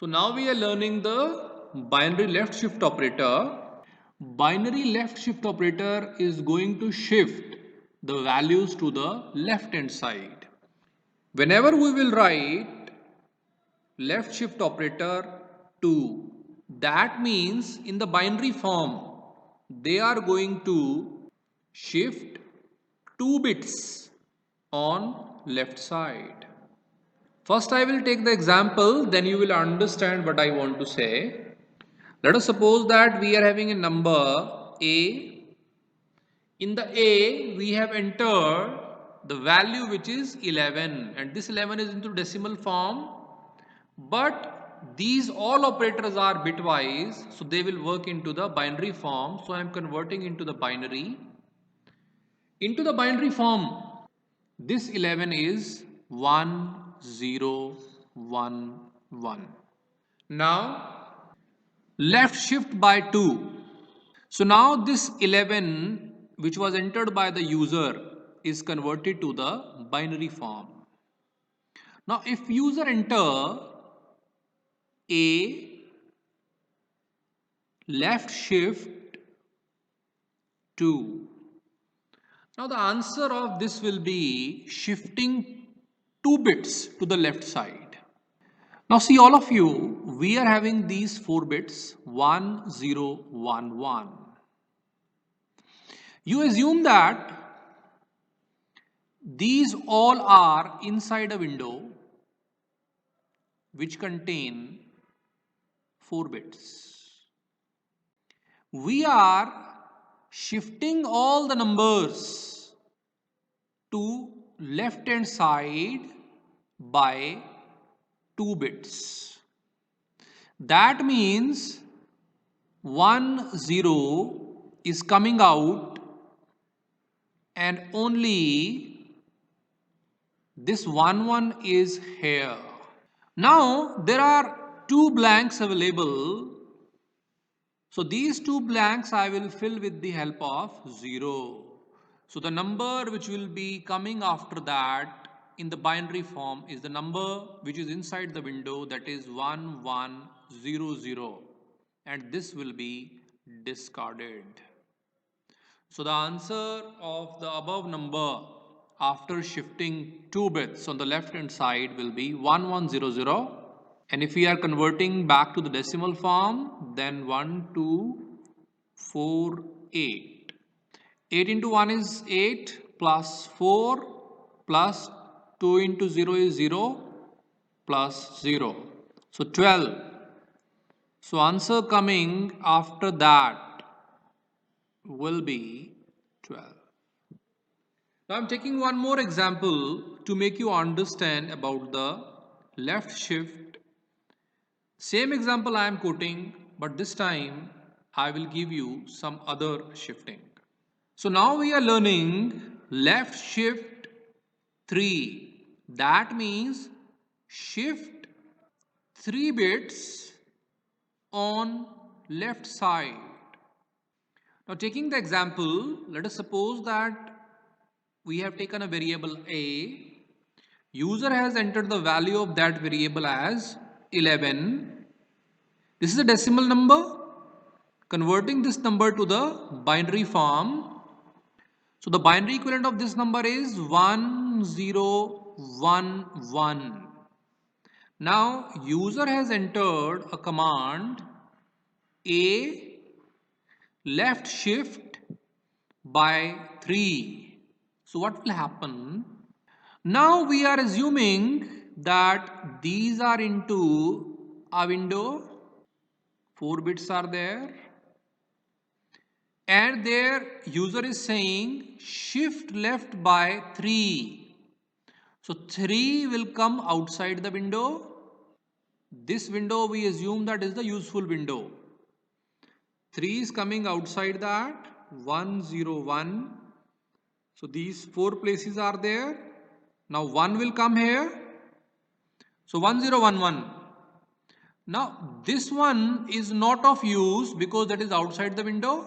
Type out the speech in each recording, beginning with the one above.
So now we are learning the binary left shift operator. Binary left shift operator is going to shift the values to the left hand side. Whenever we will write left shift operator 2, that means in the binary form they are going to shift 2 bits on left side. First I will take the example, then you will understand what I want to say. Let us suppose that we are having a number A. In the A, we have entered the value which is 11, and this 11 is into decimal form, but these all operators are bitwise, so they will work into the binary form. So I am converting into the binary. Into the binary form, this 11 is 1 0 1 1. Now left shift by 2. So now this 11 which was entered by the user is converted to the binary form. Now if user enter A left shift 2. Now the answer of this will be shifting 2 bits to the left side. Now see all of you, we are having these 4 bits 1 0 1 1. You assume that these all are inside a window which contain 4 bits. We are shifting all the numbers to left hand side by 2 bits. That means 1 0 is coming out and only this 1 1 is here. Now there are 2 blanks available. So these 2 blanks I will fill with the help of 0. So the number which will be coming after that in the binary form is the number which is inside the window, that is 1100, and this will be discarded. So the answer of the above number after shifting 2 bits on the left hand side will be 1100, and if we are converting back to the decimal form, then 1248. 8 into 1 is 8 plus 4 plus 2 into 0 is 0 plus 0. So 12. So answer coming after that will be 12. Now I'm taking one more example to make you understand about the left shift. Same example I am quoting, but this time I will give you some other shifting. So now we are learning left shift 3. That means shift 3 bits on left side. Now taking the example, let us suppose that we have taken a variable A. User has entered the value of that variable as 11. This is a decimal number. Converting this number to the binary form. So the binary equivalent of this number is 1011. Now user has entered a command A left shift by 3. So what will happen? Now we are assuming that these are into a window, 4 bits are there, and their user is saying shift left by 3. So 3 will come outside the window. This window we assume that is the useful window. 3 is coming outside that, 101. So these 4 places are there. Now 1 will come here. So 1011. Now this one is not of use because that is outside the window,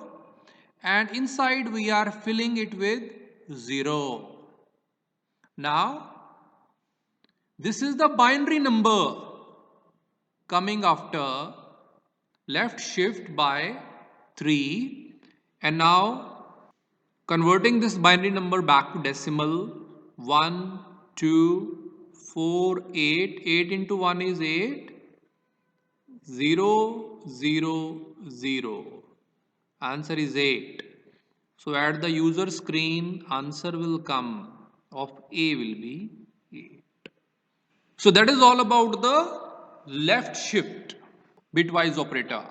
and inside we are filling it with 0. Now this is the binary number coming after left shift by 3, and now converting this binary number back to decimal. 1 2 4 8. 8 into 1 is 8. 0 0 0. Answer is 8. So at the user screen, answer will come of A will be 8. So that is all about the left shift bitwise operator.